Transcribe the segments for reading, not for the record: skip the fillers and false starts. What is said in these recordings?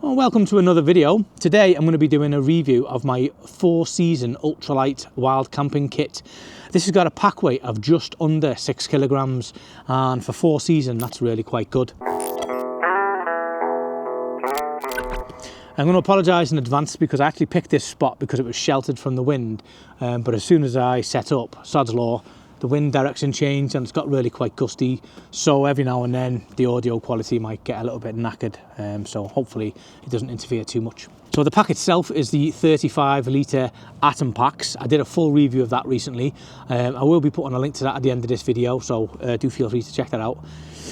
Well, welcome to another video. Today I'm going to be doing a review of my 4-season ultralight wild camping kit. This has got a pack weight of just under 6 kilograms, and for 4 season that's really quite good. I'm going to apologise in advance because I actually picked this spot because it was sheltered from the wind, but as soon as I set up, sod's law, the wind direction changed and it's got really quite gusty, so every now and then the audio quality might get a little bit knackered, so hopefully it doesn't interfere too much. So the pack itself is the 35 litre atom packs. I did a full review of that recently. I will be putting a link to that at the end of this video, so do feel free to check that out.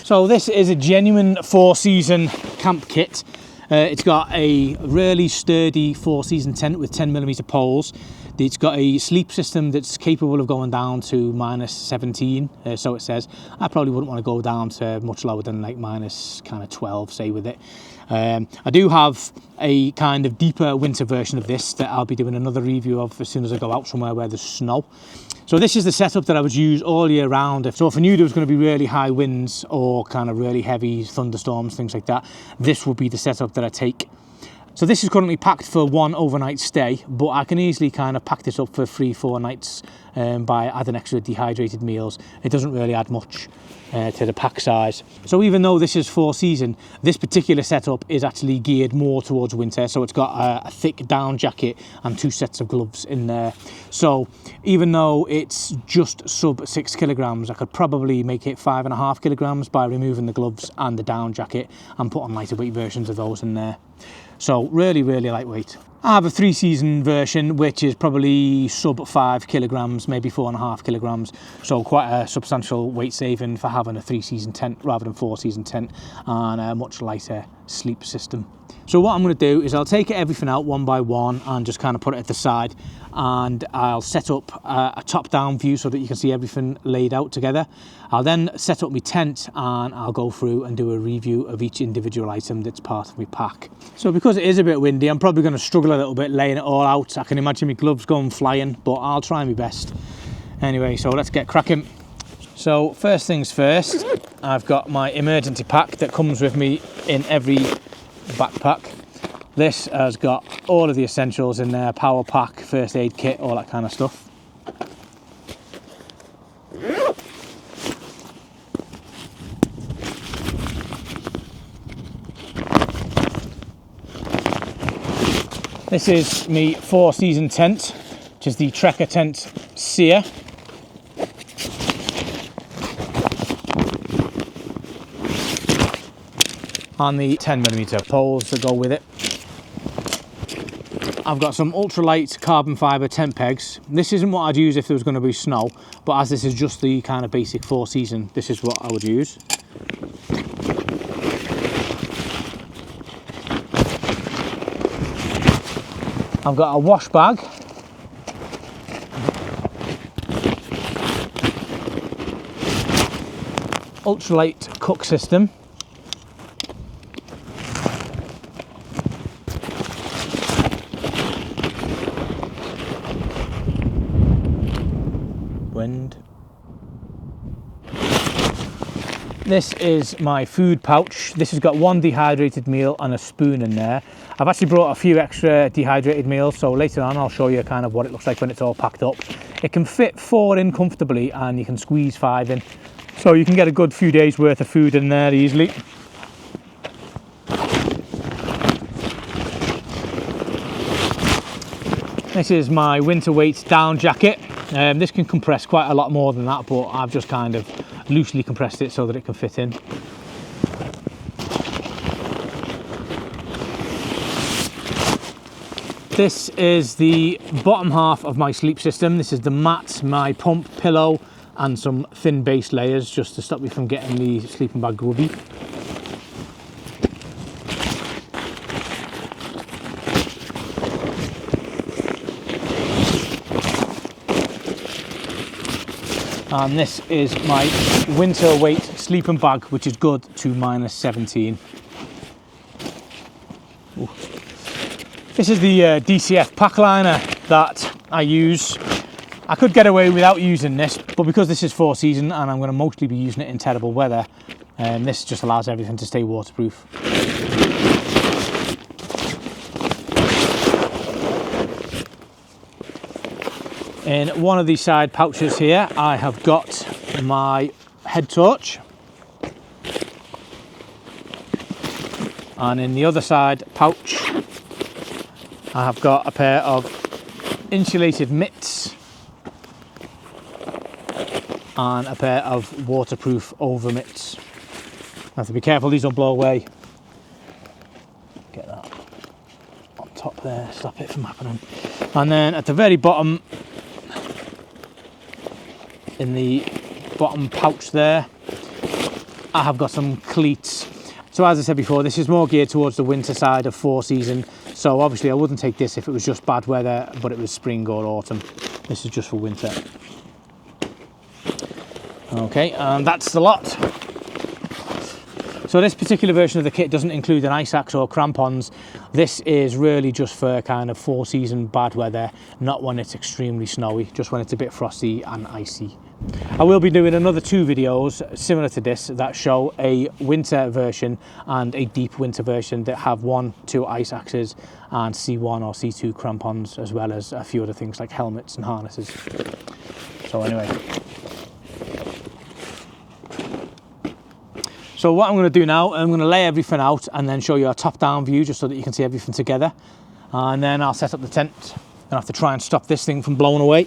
So this is a genuine 4-season camp kit. It's got a really sturdy 4-season tent with 10mm poles. It's got a sleep system that's capable of going down to -17, so it says. I probably wouldn't want to go down to much lower than like minus kind of 12, say, with it. I do have a kind of deeper winter version of this that I'll be doing another review of as soon as I go out somewhere where there's snow. So this is the setup that I would use all year round. So if I knew there was going to be really high winds or kind of really heavy thunderstorms, things like that, this would be the setup that I take. So this is currently packed for 1 overnight stay, but I can easily kind of pack this up for 3-4 nights by adding extra dehydrated meals. It doesn't really add much to the pack size. So even though this is 4-season, this particular setup is actually geared more towards winter. So it's got a thick down jacket and 2 sets of gloves in there. So even though it's just sub 6 kilograms, I could probably make it 5.5 kilograms by removing the gloves and the down jacket and putting lighter weight versions of those in there. So really lightweight. I have a 3-season version which is probably sub 5 kilograms, maybe 4.5 kilograms, so quite a substantial weight saving for having a 3-season tent rather than 4-season tent, and a much lighter sleep system. So what I'm going to do is I'll take everything out one by one and just kind of put it at the side, and I'll set up a top-down view so that you can see everything laid out together. I'll then set up my tent and I'll go through and do a review of each individual item that's part of my pack. So because it is a bit windy, I'm probably going to struggle a little bit laying it all out. I can imagine my gloves going flying, but I'll try my best. Anyway, so let's get cracking. So first things first, I've got my emergency pack that comes with me in every backpack. This has got all of the essentials in there: power pack, first aid kit, all that kind of stuff. This is my 4-season tent, which is the Trekkersent Saor. And the 10mm poles that go with it. I've got some ultralight carbon fibre tent pegs. This isn't what I'd use if there was going to be snow, but as this is just the kind of basic 4-season, this is what I would use. I've got a wash bag. Ultralight cook system. Wind. This is my food pouch. This has got 1 dehydrated meal and a spoon in there. I've actually brought a few extra dehydrated meals, so later on I'll show you kind of what it looks like when it's all packed up. It can fit 4 in comfortably and you can squeeze 5 in, so you can get a good few days worth of food in there easily. This is my winter weight down jacket. This can compress quite a lot more than that, but I've just kind of loosely compressed it so that it can fit in. This is the bottom half of my sleep system. This is the mat, my pump, pillow, and some thin base layers just to stop me from getting the sleeping bag grubby. And this is my winter weight sleeping bag, which is good to -17. Ooh. This is the DCF pack liner that I use. I could get away without using this, but because this is 4-season and I'm going to mostly be using it in terrible weather, this just allows everything to stay waterproof. In one of these side pouches here, I have got my head torch. And in the other side pouch, I have got a pair of insulated mitts and a pair of waterproof over mitts. I have to be careful these don't blow away. Get that on top there, stop it from happening. And then at the very bottom, in the bottom pouch there, I have got some cleats. So as I said before, this is more geared towards the winter side of 4 season. So obviously I wouldn't take this if it was just bad weather, but it was spring or autumn. This is just for winter. Okay, and that's the lot. So this particular version of the kit doesn't include an ice axe or crampons. This is really just for kind of 4 season bad weather, not when it's extremely snowy, just when it's a bit frosty and icy. I will be doing another 2 videos similar to this that show a winter version and a deep winter version that have 1-2 ice axes and C1 or C2 crampons, as well as a few other things like helmets and harnesses. So anyway. So what I'm going to do now, I'm going to lay everything out and then show you a top-down view just so that you can see everything together. And then I'll set up the tent. I have to try and stop this thing from blowing away.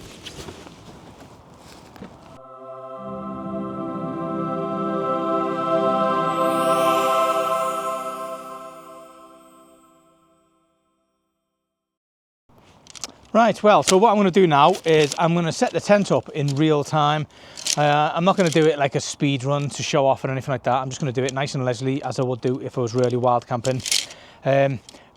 Right, well, so what I'm going to do now is I'm going to set the tent up in real time. I'm not going to do it like a speed run to show off or anything like that. I'm just going to do it nice and leisurely, as I would do if I was really wild camping.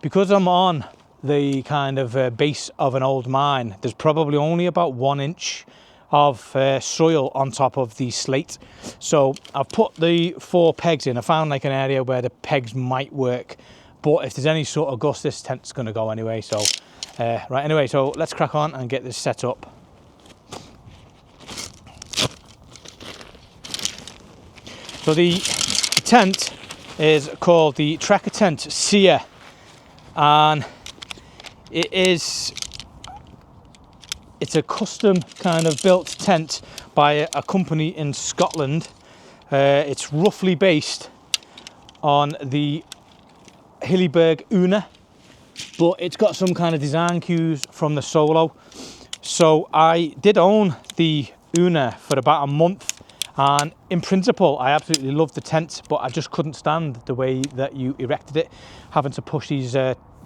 Because I'm on the kind of base of an old mine, there's probably only about 1 inch of soil on top of the slate. So I've put the 4 pegs in. I found like an area where the pegs might work, but if there's any sort of gust, this tent's going to go anyway. So right, anyway, so let's crack on and get this set up. So the tent is called the Trekkersent Saor, and it's a custom kind of built tent by a company in Scotland. It's roughly based on the Hillyberg Una, but it's got some kind of design cues from the Solo. So I did own the Una for about a month, and in principle I absolutely loved the tent, but I just couldn't stand the way that you erected it, having to push these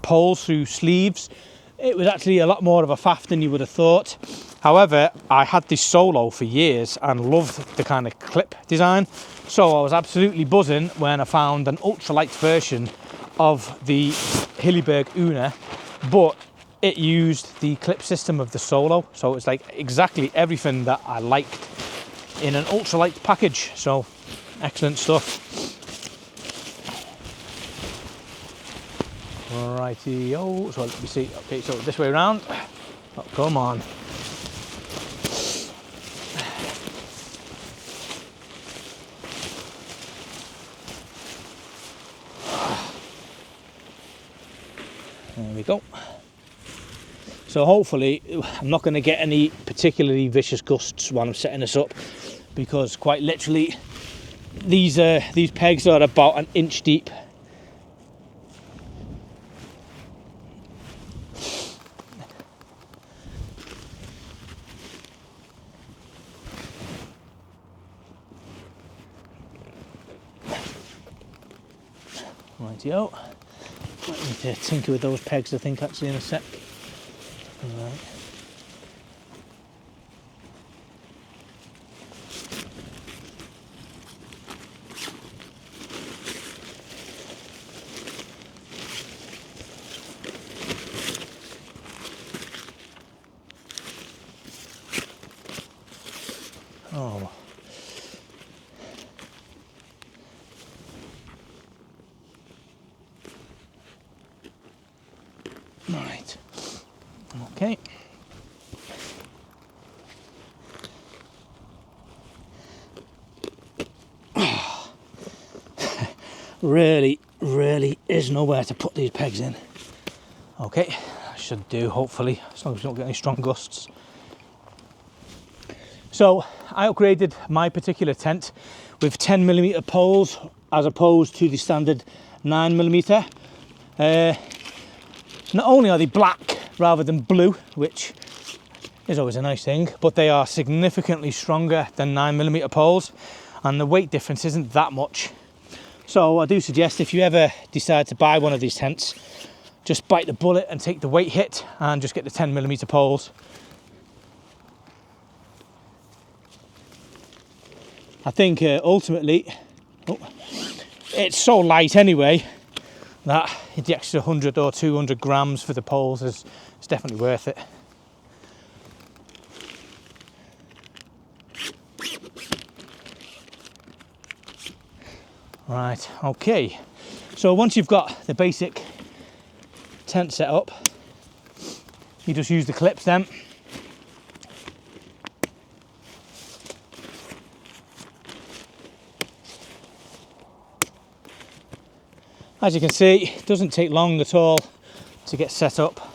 poles through sleeves. It was actually a lot more of a faff than you would have thought. However, I had this Solo for years and loved the kind of clip design, so I was absolutely buzzing when I found an ultralight version of the Hillyberg Una, but it used the clip system of the Solo, so it's like exactly everything that I liked in an ultralight package. So excellent stuff. Righty-o, so let me see. Okay, so this way around. Oh, come on. There we go. So hopefully I'm not going to get any particularly vicious gusts while I'm setting this up, because quite literally these pegs are about 1 inch deep. Rightio. Might need to tinker with those pegs, I think, actually, in a sec. Right. Oh. Right. Okay. really is nowhere to put these pegs in. Okay, should do, hopefully, as long as we don't get any strong gusts. So I upgraded my particular tent with 10mm poles as opposed to the standard 9mm. Not only are they black rather than blue, which is always a nice thing, but they are significantly stronger than 9mm poles, and the weight difference isn't that much. So I do suggest, if you ever decide to buy one of these tents, just bite the bullet and take the weight hit and just get the 10mm poles. I think ultimately, it's so light anyway that the extra 100 or 200 grams for the poles is definitely worth it. Right, okay. So once you've got the basic tent set up, you just use the clips then. As you can see, it doesn't take long at all to get set up.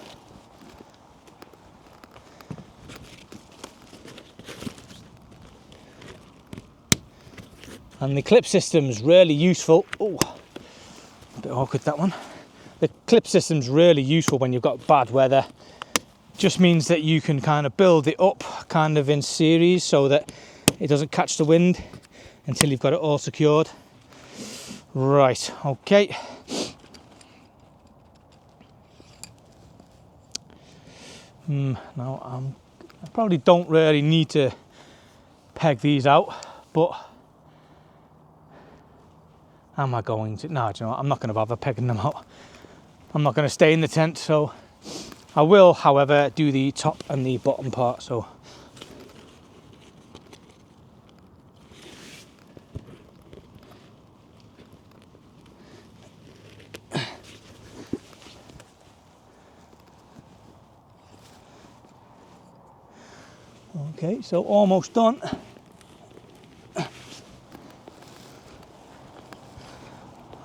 And the clip system's really useful. Oh, a bit awkward that one. The clip system's really useful when you've got bad weather. Just means that you can kind of build it up kind of in series so that it doesn't catch the wind until you've got it all secured. Right, okay. Now I probably don't really need to peg these out, but am I going to? No, do you know what? I'm not going to bother pegging them out. I'm not going to stay in the tent, so I will, however, do the top and the bottom part. So okay, so almost done.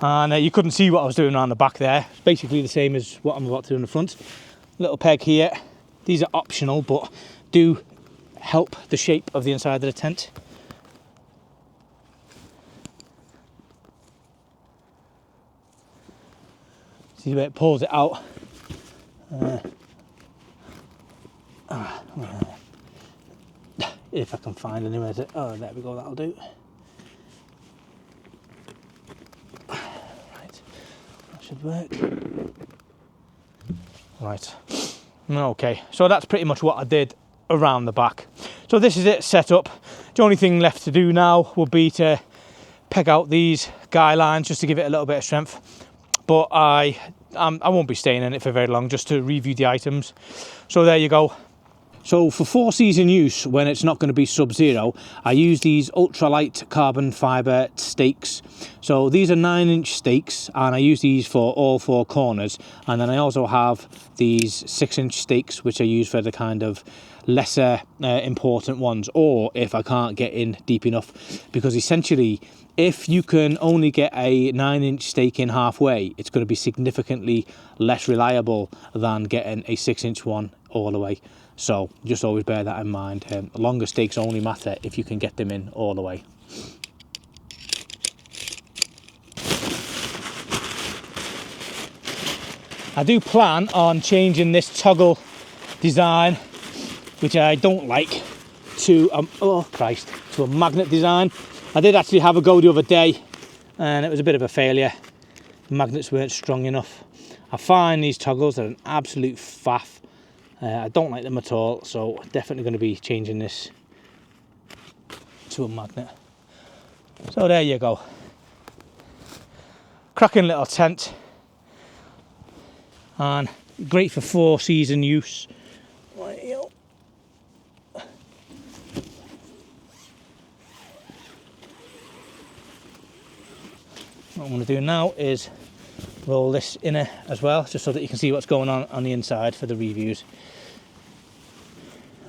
And you couldn't see what I was doing around the back there. It's basically the same as what I'm about to do in the front. Little peg here. These are optional, but do help the shape of the inside of the tent. See where it pulls it out. If I can find anywhere to, oh, there we go, that'll do. Right, that should work. Right, okay, so that's pretty much what I did around the back. So this is it set up. The only thing left to do now would be to peg out these guy lines just to give it a little bit of strength. But I won't be staying in it for very long, just to review the items. So there you go. So for 4-season use, when it's not going to be sub-zero, I use these ultralight carbon fibre stakes. So these are 9-inch stakes, and I use these for all 4 corners. And then I also have these 6-inch stakes, which I use for the kind of lesser important ones, or if I can't get in deep enough. Because essentially, if you can only get a 9-inch stake in halfway, it's going to be significantly less reliable than getting a 6-inch one all the way. So just always bear that in mind. Longer stakes only matter if you can get them in all the way. I do plan on changing this toggle design, which I don't like, to to a magnet design. I did actually have a go the other day and it was a bit of a failure. The magnets weren't strong enough. I find these toggles are an absolute faff. I don't like them at all, so definitely going to be changing this to a magnet. So there you go. Cracking little tent, and great for 4-season use. What I'm going to do now is roll this inner as well, just so that you can see what's going on the inside for the reviews.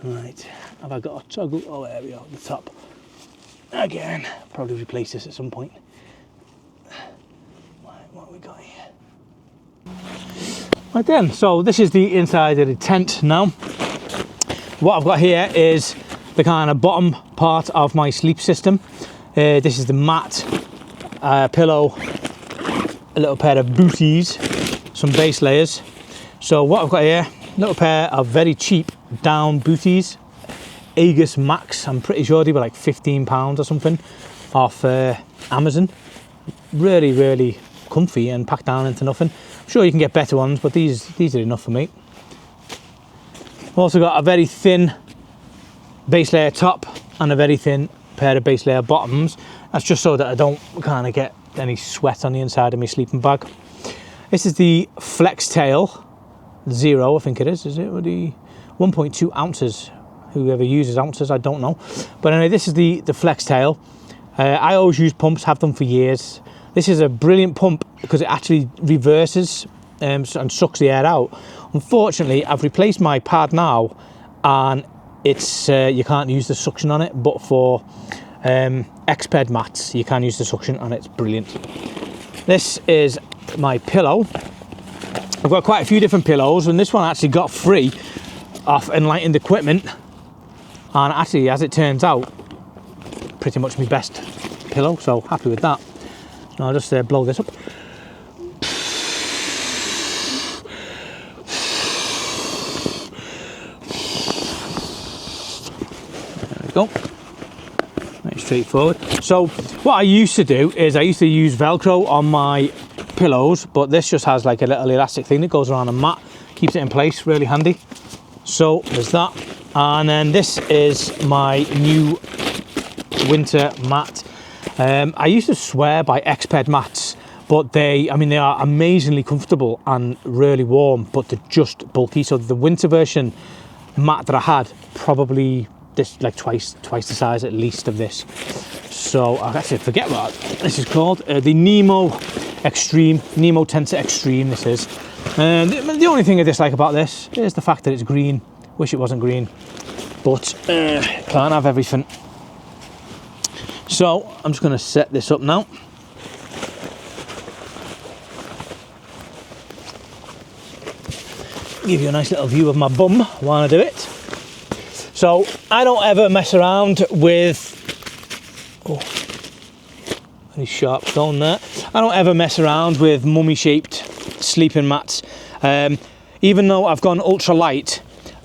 Right, have I got a toggle? Oh, there we go, the top. Again, probably replace this at some point. Right, what have we got here? Right then, so this is the inside of the tent now. What I've got here is the kind of bottom part of my sleep system. This is the mat, pillow, a little pair of booties, some base layers. So what I've got here, a little pair of very cheap down booties, Aegis Max. I'm pretty sure they were like £15 or something off Amazon. Really, really comfy and packed down into nothing. I'm sure you can get better ones, but these are enough for me. I've also got a very thin base layer top and a very thin pair of base layer bottoms. That's just so that I don't kind of get any sweat on the inside of my sleeping bag. This is the Flex Tail Zero, I think it is it? Or the 1.2 ounces. Whoever uses ounces, I don't know. But anyway, this is the Flex Tail. I always use pumps, have done for years. This is a brilliant pump because it actually reverses and sucks the air out. Unfortunately, I've replaced my pad now, and it's you can't use the suction on it, but for X-Ped mats, you can use the suction, and it's brilliant. This is my pillow. I've got quite a few different pillows, and this one I actually got free off Enlightened Equipment, and actually, as it turns out, pretty much my best pillow, so happy with that. And I'll just blow this up. There we go. Very straightforward. So what I used to do is I used to use Velcro on my pillows, but this just has like a little elastic thing that goes around the mat, keeps it in place, really handy. So there's that. And then this is my new winter mat. I used to swear by X-Ped mats, but they are amazingly comfortable and really warm, but they're just bulky. So the winter version mat that I had, probably this like twice the size at least of this. So I actually forget what this is called. The Nemo Tensor Extreme. This is. The only thing I dislike about this is the fact that it's green. Wish it wasn't green, but can't have everything. So I'm just going to set this up now. Give you a nice little view of my bum while I do it. So I don't ever mess around with, very sharp stone there. I don't ever mess around with mummy shaped sleeping mats. Even though I've gone ultra light,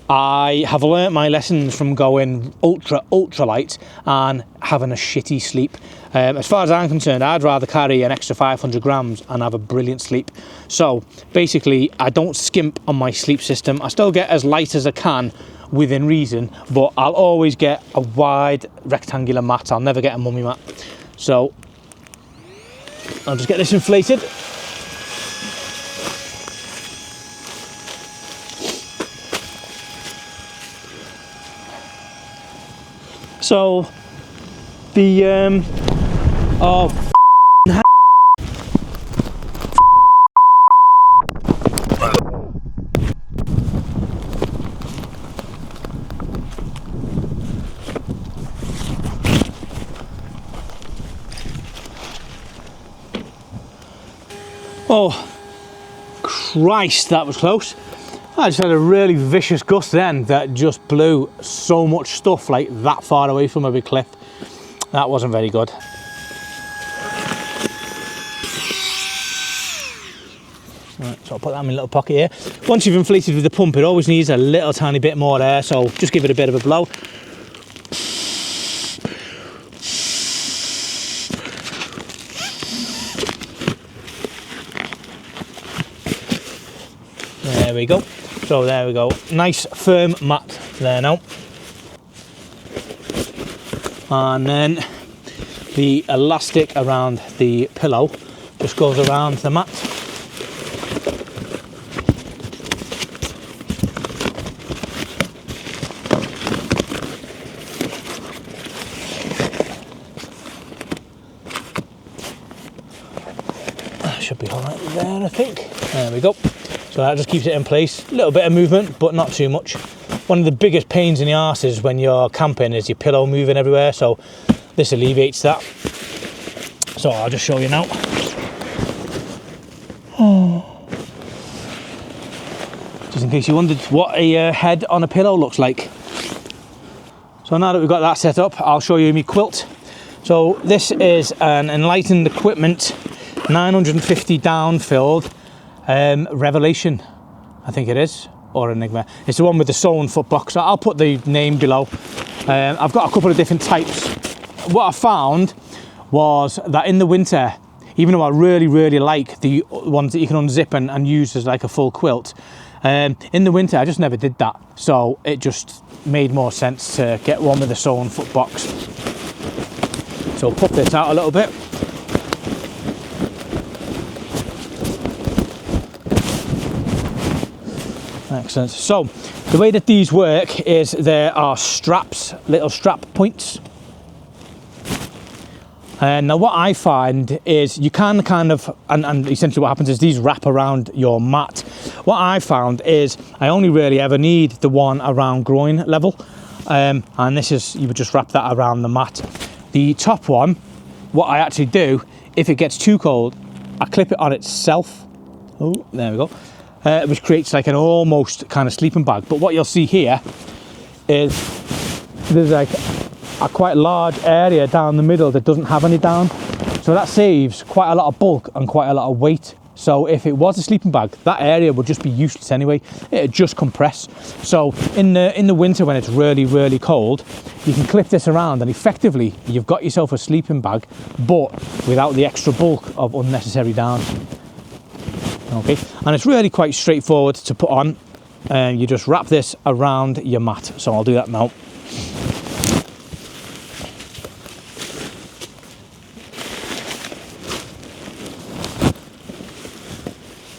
I have learnt my lessons from going ultra light and having a shitty sleep. As far as I'm concerned, I'd rather carry an extra 500 grams and have a brilliant sleep. So basically, I don't skimp on my sleep system. I still get as light as I can within reason, but I'll always get a wide rectangular mat. I'll never get a mummy mat. So I'll just get this inflated. So the oh Christ, that was close. I just had a really vicious gust then that just blew so much stuff like that far away from a big cliff. That wasn't very good. Right, so I'll put that in my little pocket here. Once you've inflated with the pump, it always needs a little tiny bit more air, so just give it a bit of a blow. There we go. So there we go. Nice firm mat there now. And then the elastic around the pillow just goes around the mat. That should be all right there, I think. There we go. So that just keeps it in place. A little bit of movement, but not too much. One of the biggest pains in the arse is when you're camping is your pillow moving everywhere, so this alleviates that. So I'll just show you now. Just in case you wondered what a head on a pillow looks like. So now that we've got that set up, I'll show you my quilt. So this is an Enlightened Equipment 950 down filled Revelation, I think it is, or Enigma. It's the one with the sewn foot box. I'll put the name below. I've got a couple of different types. What I found was that in the winter, even though I really like the ones that you can unzip and use as like a full quilt, in the winter I just never did that. So it just made more sense to get one with a sewn foot box. So pop this out a little bit. Excellent. So the way that these work is there are straps, little strap points. And now what I find is you can kind of, and essentially what happens is these wrap around your mat. What I found is I only really ever need the one around groin level. And this is, you would just wrap that around the mat. The top one, what I actually do, if it gets too cold, I clip it on itself. Oh, there we go. Which creates like an almost kind of sleeping bag. But what you'll see here is there's like a quite large area down the middle that doesn't have any down. So that saves quite a lot of bulk and quite a lot of weight. So if it was a sleeping bag, that area would just be useless anyway. It'd just compress. So in the winter when it's really cold, you can clip this around and effectively you've got yourself a sleeping bag, but without the extra bulk of unnecessary down. Okay, and it's really quite straightforward to put on. You just wrap this around your mat. So I'll do that now.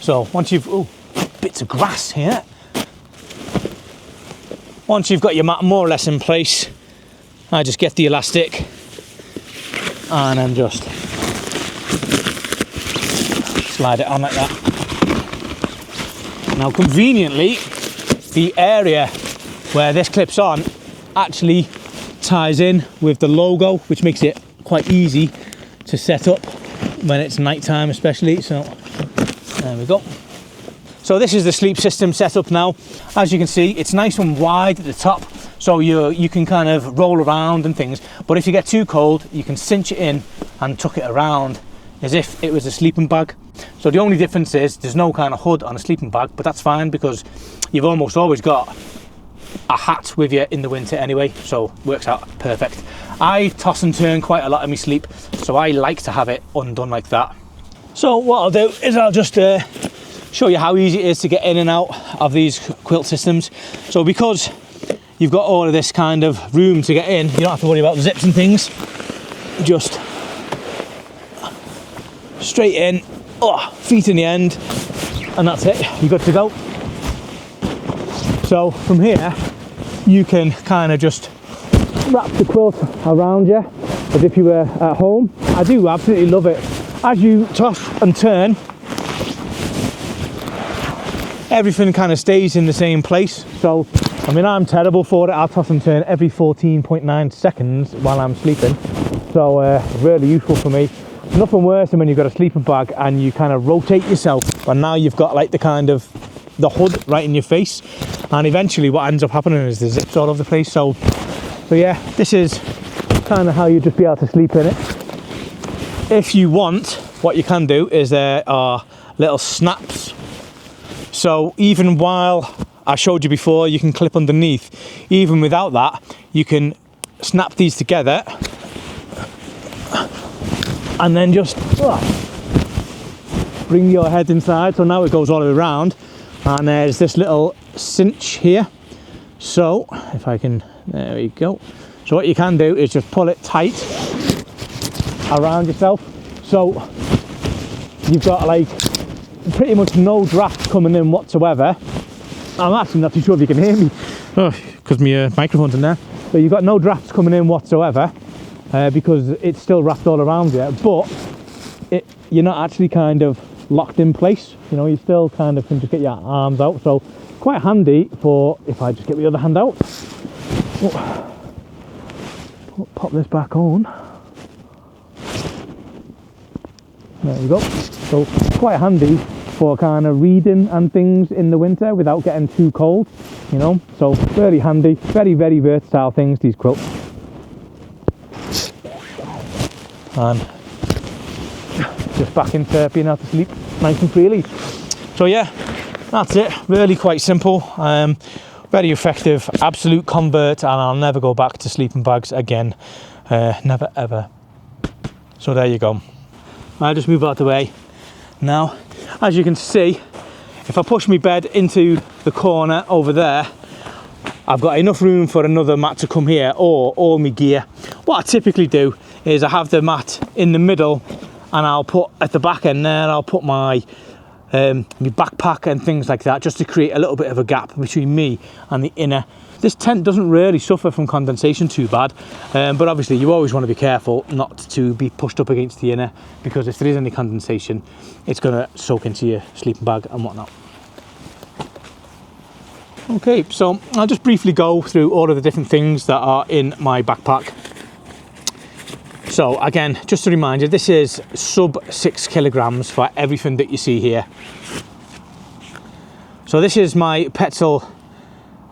So once you've, oh, bits of grass here. Once you've got your mat more or less in place, I just get the elastic and then just slide it on like that. Now conveniently, the area where this clips on actually ties in with the logo, which makes it quite easy to set up when it's nighttime especially. So there we go. So this is the sleep system set up now. As you can see, it's nice and wide at the top, so you can kind of roll around and things. But if you get too cold, you can cinch it in and tuck it around as if it was a sleeping bag. So the only difference is there's no kind of hood on a sleeping bag, but that's fine because you've almost always got a hat with you in the winter anyway, so works out perfect. I toss and turn quite a lot in my sleep, so I like to have it undone like that. So what I'll do is I'll just show you how easy it is to get in and out of these quilt systems. So because you've got all of this kind of room to get in, you don't have to worry about zips and things. Just straight in, feet in the end, and that's it, you're good to go. So from here, you can kind of just wrap the quilt around you as if you were at home. I do absolutely love it. As you toss and turn, everything kind of stays in the same place. So, I mean, I'm terrible for it. I'll toss and turn every 14.9 seconds while I'm sleeping. So, really useful for me. Nothing worse than when you've got a sleeping bag and you kind of rotate yourself, and now you've got like the hood right in your face, and eventually what ends up happening is the zips all over the place. So yeah, this is kind of how you just be able to sleep in it. If you want, what you can do is there are little snaps. So even while I showed you before, you can clip underneath. Even without that, you can snap these together and then just bring your head inside. So now it goes all the way around, and there's this little cinch here. So if I can, there we go. So what you can do is just pull it tight around yourself, so you've got like pretty much no draft coming in whatsoever. I'm actually not too sure if you can hear me because my microphone's in there. So you've got no drafts coming in whatsoever because it's still wrapped all around you, but you're not actually kind of locked in place. You know, you still kind of can just get your arms out. So quite handy for, if I just get the other hand out, pop this back on. There we go. So quite handy for kind of reading and things in the winter without getting too cold, you know. So really handy, very, very versatile things, these quilts. And just back into being able to sleep nice and freely. So yeah, that's it. Really quite simple, very effective, absolute convert, and I'll never go back to sleeping bags again. Never ever. So there you go. I'll just move out of the way now. As you can see, if I push my bed into the corner over there, I've got enough room for another mat to come here, or all my gear. What I typically do is I have the mat in the middle, and I'll put at the back end there, I'll put my backpack and things like that, just to create a little bit of a gap between me and the inner. This tent doesn't really suffer from condensation too bad, but obviously you always want to be careful not to be pushed up against the inner, because if there is any condensation, it's going to soak into your sleeping bag and whatnot. Okay, so I'll just briefly go through all of the different things that are in my backpack. So again, just to remind you, this is sub 6 kilograms for everything that you see here. So this is my Petzl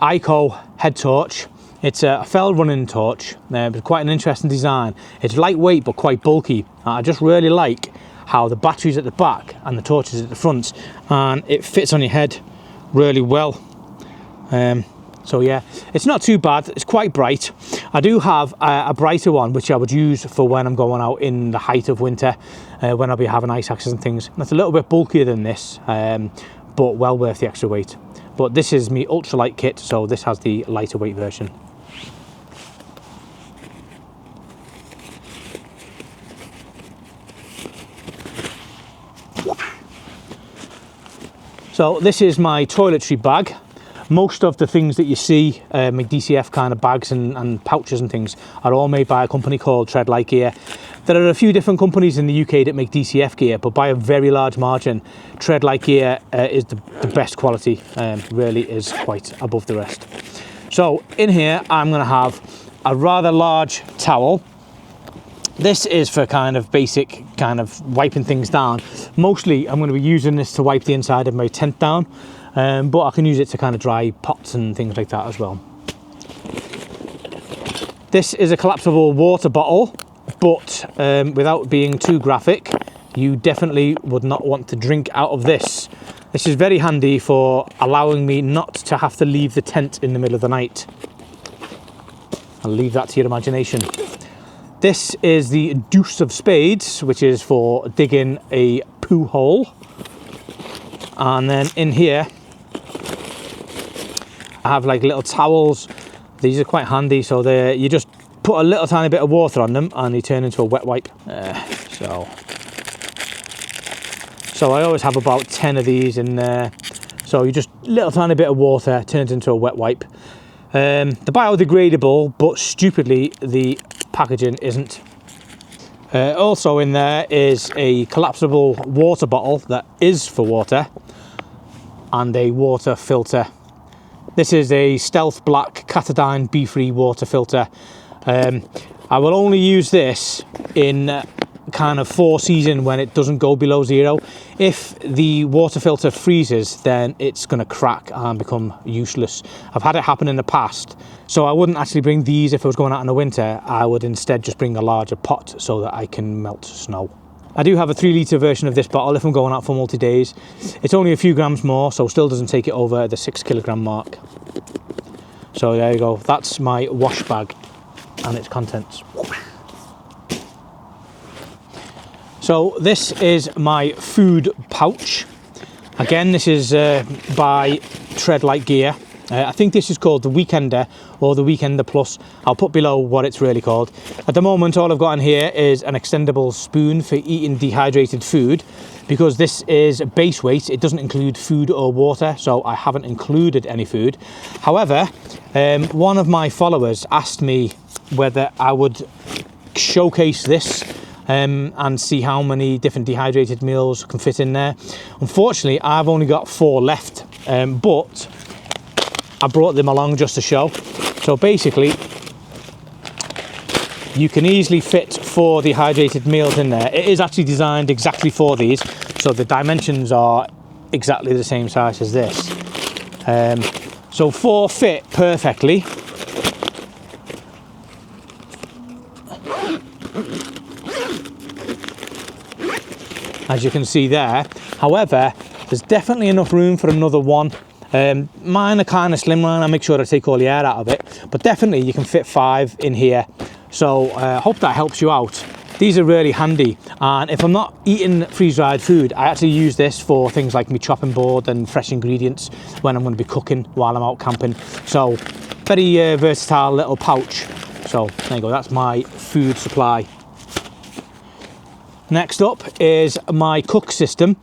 ICO head torch. It's a fell running torch, but quite an interesting design. It's lightweight but quite bulky. I just really like how the battery's at the back and the torch is at the front, and it fits on your head really well. So yeah, it's not too bad. It's quite bright. I do have a brighter one which I would use for when I'm going out in the height of winter, when I'll be having ice axes and things. That's a little bit bulkier than this, but well worth the extra weight. But this is my ultralight kit, so this has the lighter weight version. So this is my toiletry bag. Most of the things that you see, my DCF kind of bags and pouches and things, are all made by a company called Treadlight Gear. There are a few different companies in the UK that make DCF gear, but by a very large margin, Treadlight Gear is the best quality, really is quite above the rest. So in here, I'm going to have a rather large towel. This is for kind of basic kind of wiping things down. Mostly I'm going to be using this to wipe the inside of my tent down, but I can use it to kind of dry pots and things like that as well. This is a collapsible water bottle, but without being too graphic, you definitely would not want to drink out of this. This is very handy for allowing me not to have to leave the tent in the middle of the night. I'll leave that to your imagination. This is the deuce of spades, which is for digging a poo hole. And then in here, I have like little towels. These are quite handy, so you just put a little tiny bit of water on them and they turn into a wet wipe. So I always have about 10 of these in there. So you just little tiny bit of water turns into a wet wipe. They're biodegradable, but stupidly the packaging isn't. Also in there is a collapsible water bottle that is for water, and a water filter. This is a Stealth Black Katadyn Bee-Free water filter. I will only use this in kind of 4 season when it doesn't go below 0. If the water filter freezes, then it's going to crack and become useless. I've had it happen in the past, so I wouldn't actually bring these if I was going out in the winter. I would instead just bring a larger pot so that I can melt snow. I do have a 3 litre version of this bottle if I'm going out for multi-days. It's only a few grams more, so still doesn't take it over the 6 kilogram mark. So there you go, that's my wash bag and its contents. So this is my food pouch. Again, this is by Treadlight Gear. I think this is called the Weekender or the Weekender Plus. I'll put below what it's really called. At the moment, all I've got in here is an extendable spoon for eating dehydrated food. Because this is base weight, it doesn't include food or water, so I haven't included any food. However, one of my followers asked me whether I would showcase this and see how many different dehydrated meals can fit in there. Unfortunately, I've only got 4 left, but I brought them along just to show. So basically, you can easily fit 4 dehydrated meals in there. It is actually designed exactly for these, so the dimensions are exactly the same size as this. So 4 fit perfectly. As you can see there. However, there's definitely enough room for another one. Mine are kind of slimline. I make sure I take all the air out of it, but definitely you can fit 5 in here. So hope that helps you out. These are really handy, and if I'm not eating freeze-dried food, I actually use this for things like my chopping board and fresh ingredients when I'm going to be cooking while I'm out camping. So very versatile little pouch. So there you go, that's my food supply. Next up is my cook system.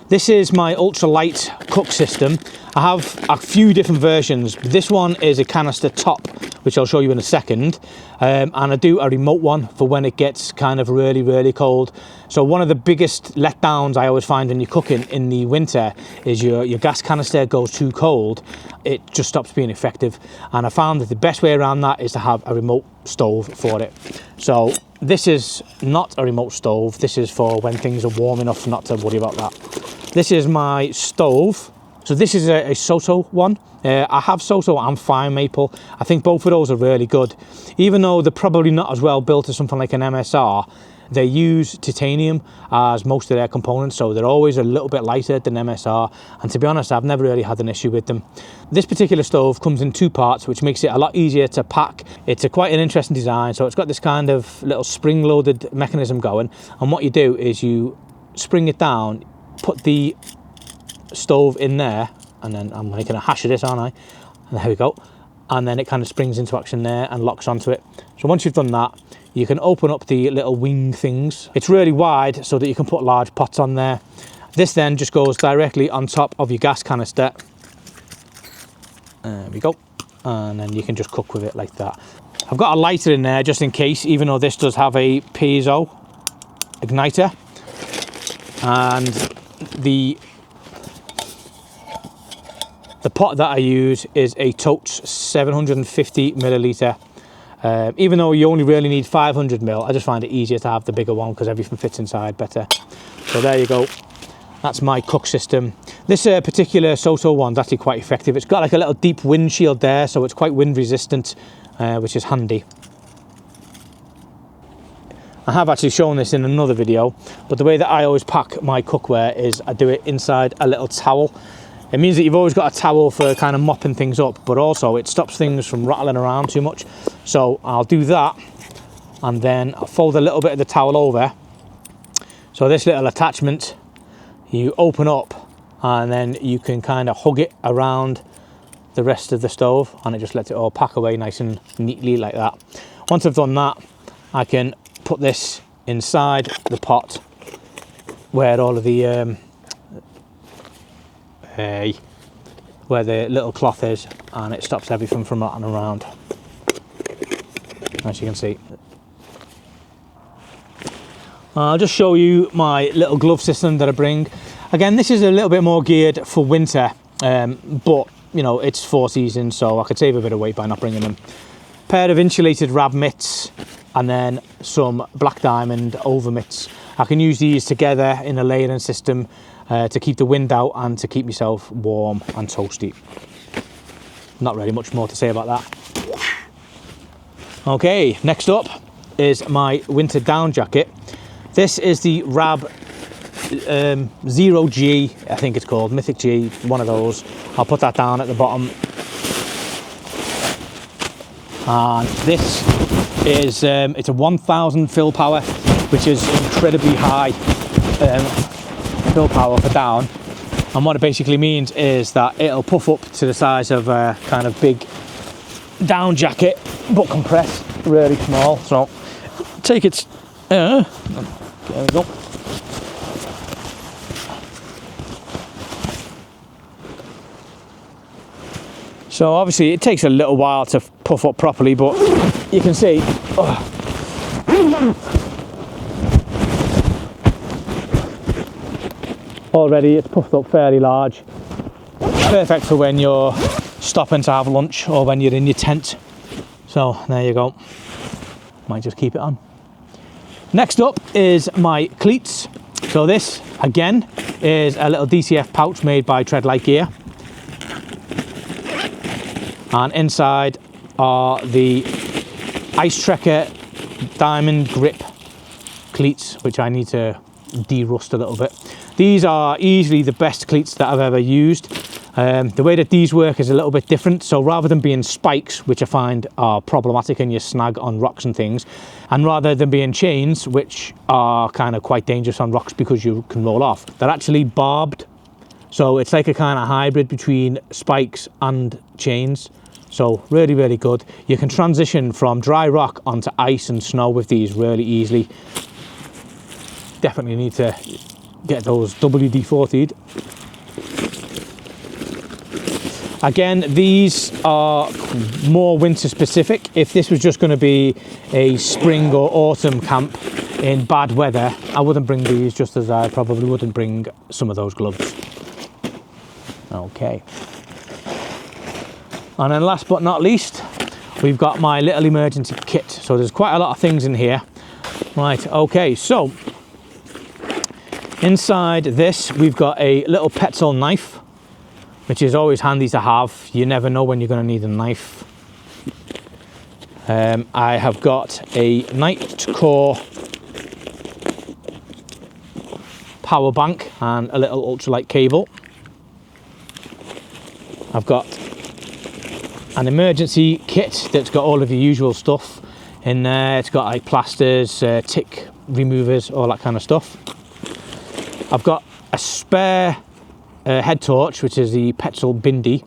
This is my ultralight cook system. I have a few different versions. This one is a canister top, which I'll show you in a second. And I do a remote one for when it gets kind of really, really cold. So one of the biggest letdowns I always find when you're cooking in the winter is your gas canister goes too cold. It just stops being effective. And I found that the best way around that is to have a remote stove for it. So this is not a remote stove. This is for when things are warm enough not to worry about that. This is my stove. So this is a Soto one. I have Soto and Fire Maple. I think both of those are really good. Even though they're probably not as well built as something like an MSR, they use titanium as most of their components, so they're always a little bit lighter than MSR. And to be honest, I've never really had an issue with them. This particular stove comes in 2 parts, which makes it a lot easier to pack. It's quite an interesting design. So it's got this kind of little spring-loaded mechanism going. And what you do is you spring it down, put the stove in there, and then I'm making a hash of this, aren't I? And there we go. And then it kind of springs into action there and locks onto it. So once you've done that, you can open up the little wing things. It's really wide so that you can put large pots on there. This then just goes directly on top of your gas canister. There we go. And then you can just cook with it like that. I've got a lighter in there just in case, even though this does have a piezo igniter. And the pot that I use is a Totes 750 milliliter. Even though you only really need 500 mil, I just find it easier to have the bigger one because everything fits inside better. So there you go. That's my cook system. This particular Soto one's actually quite effective. It's got like a little deep windshield there, so it's quite wind resistant, which is handy. I have actually shown this in another video, but the way that I always pack my cookware is I do it inside a little towel. It means that you've always got a towel for kind of mopping things up, but also it stops things from rattling around too much. So I'll do that, and then I'll fold a little bit of the towel over. So this little attachment, you open up, and then you can kind of hug it around the rest of the stove, and it just lets it all pack away nice and neatly like that. Once I've done that, I can put this inside the pot where all of the where the little cloth is, and it stops everything from rattling around, as you can see. I'll just show you my little glove system that I bring. Again, this is a little bit more geared for winter, but you know, it's 4 seasons, so I could save a bit of weight by not bringing them. Pair of insulated rab mitts, and then some black diamond over mitts. I can use these together in a layering system to keep the wind out and to keep myself warm and toasty. Not really much more to say about that. Okay, next up is my winter down jacket. This is the Rab 0G, I think it's called, Mythic G, one of those. I'll put that down at the bottom. And this is, it's a 1000 fill power, which is incredibly high fill power for down. And what it basically means is that it'll puff up to the size of a kind of big down jacket, but compressed, really small. So take its, there we go. So obviously it takes a little while to puff up properly, but you can see, already it's puffed up fairly large. Perfect for when you're stopping to have lunch or when you're in your tent. So there you go. Might just keep it on. Next up is my cleats. So this, again, is a little DCF pouch made by Treadlight Gear. And inside are the Ice Trekker diamond grip cleats, which I need to de-rust a little bit. These are easily the best cleats that I've ever used. The way that these work is a little bit different. So rather than being spikes, which I find are problematic and you snag on rocks and things, and rather than being chains, which are kind of quite dangerous on rocks because you can roll off, they're actually barbed. So it's like a kind of hybrid between spikes and chains. So really, really good. You can transition from dry rock onto ice and snow with these really easily. Definitely need to get those WD-40'd. Again, these are more winter specific. If this was just going to be a spring or autumn camp in bad weather, I wouldn't bring these, just as I probably wouldn't bring some of those gloves. Okay. And then last but not least, we've got my little emergency kit. So there's quite a lot of things in here. Right, okay, so inside this, we've got a little petzl knife, which is always handy to have. You never know when you're going to need a knife. I have got a Nightcore power bank and a little ultralight cable. I've got an emergency kit that's got all of the usual stuff in there. It's got like plasters, tick removers, all that kind of stuff. I've got a spare head torch, which is the petzl bindi.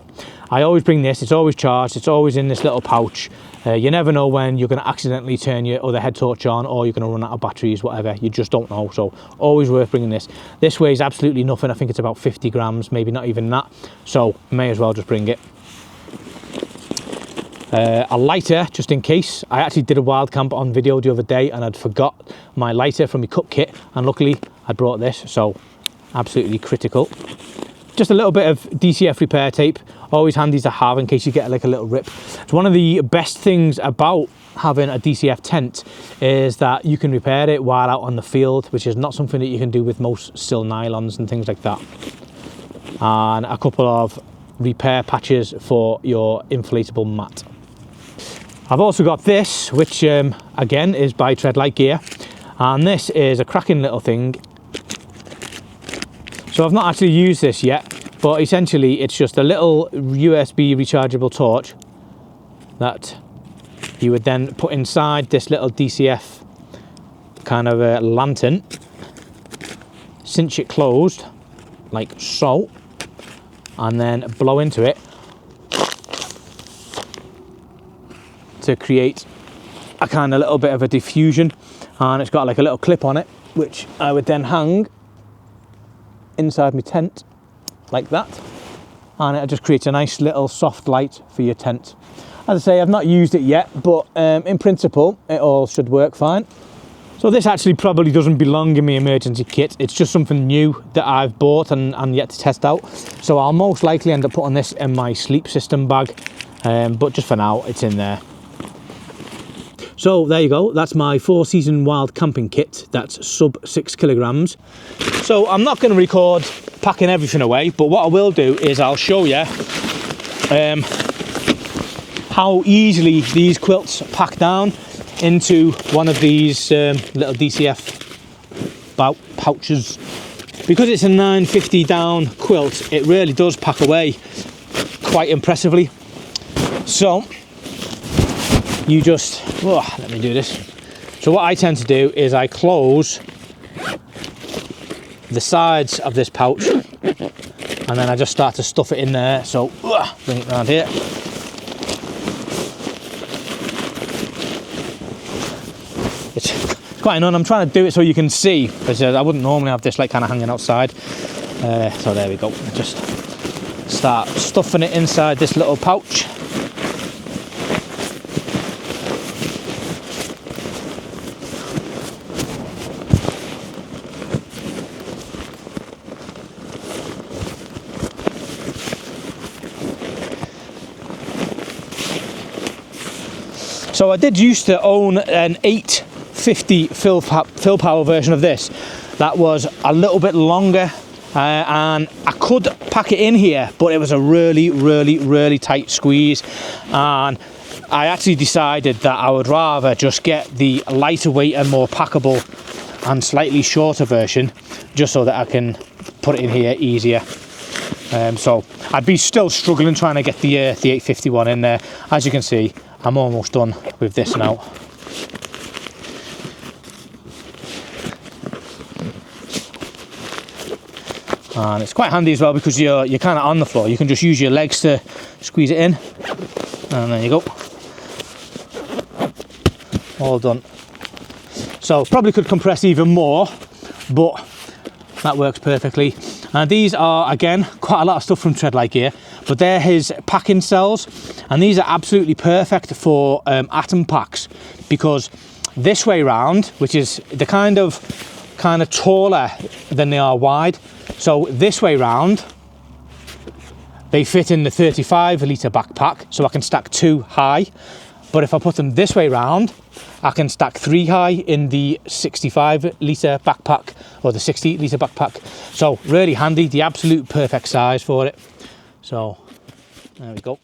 I always bring this, it's always charged, it's always in this little pouch. You never know when you're going to accidentally turn your other head torch on, or you're going to run out of batteries, whatever, you just don't know. So always worth bringing this. This weighs absolutely nothing. I think it's about 50 grams, maybe not even that, so may as well just bring it. A lighter, just in case. I actually did a wild camp on video the other day and I'd forgot my lighter from my cook kit, and luckily I brought this, so absolutely critical. Just a little bit of DCF repair tape, always handy to have in case you get like a little rip. It's one of the best things about having a DCF tent is that you can repair it while out on the field, which is not something that you can do with most still nylons and things like that. And a couple of repair patches for your inflatable mat. I've also got this, which again is by Treadlight Gear, and this is a cracking little thing. So I've not actually used this yet, but essentially it's just a little USB rechargeable torch that you would then put inside this little DCF kind of a lantern, cinch it closed like so, and then blow into it to create a kind of little bit of a diffusion. And it's got like a little clip on it, which I would then hang inside my tent like that, and it just creates a nice little soft light for your tent. As I say, I've not used it yet, but in principle it all should work fine. So this actually probably doesn't belong in my emergency kit. It's just something new that I've bought and yet to test out. So I'll most likely end up putting this in my sleep system bag, but just for now it's in there. So there you go, that's my 4-season wild camping kit. That's sub 6 kilograms. So I'm not going to record packing everything away, but what I will do is I'll show you how easily these quilts pack down into one of these little DCF pouches. Because it's a 950 down quilt, it really does pack away quite impressively. So you just, let me do this. So what I tend to do is I close the sides of this pouch and then I just start to stuff it in there. So bring it around here. It's quite annoying. I'm trying to do it so you can see, because I wouldn't normally have this like kind of hanging outside. So there we go. Just start stuffing it inside this little pouch. So I did used to own an 850 fill power version of this that was a little bit longer and I could pack it in here, but it was a really tight squeeze, and I actually decided that I would rather just get the lighter weight and more packable and slightly shorter version, just so that I can put it in here easier. So I'd be still struggling trying to get the 851 in there. As you can see, I'm almost done with this now. And it's quite handy as well, because you're kind of on the floor. You can just use your legs to squeeze it in, and there you go, all done. So probably could compress even more, but that works perfectly. And these are, again, quite a lot of stuff from Treadlight Gear, but they're his packing cells, and these are absolutely perfect for atom packs, because this way round, which is the kind of taller than they are wide, so this way round they fit in the 35 litre backpack, so I can stack 2 high. But if I put them this way round, I can stack 3 high in the 65 litre backpack or the 60 litre backpack. So really handy, the absolute perfect size for it. So there we go.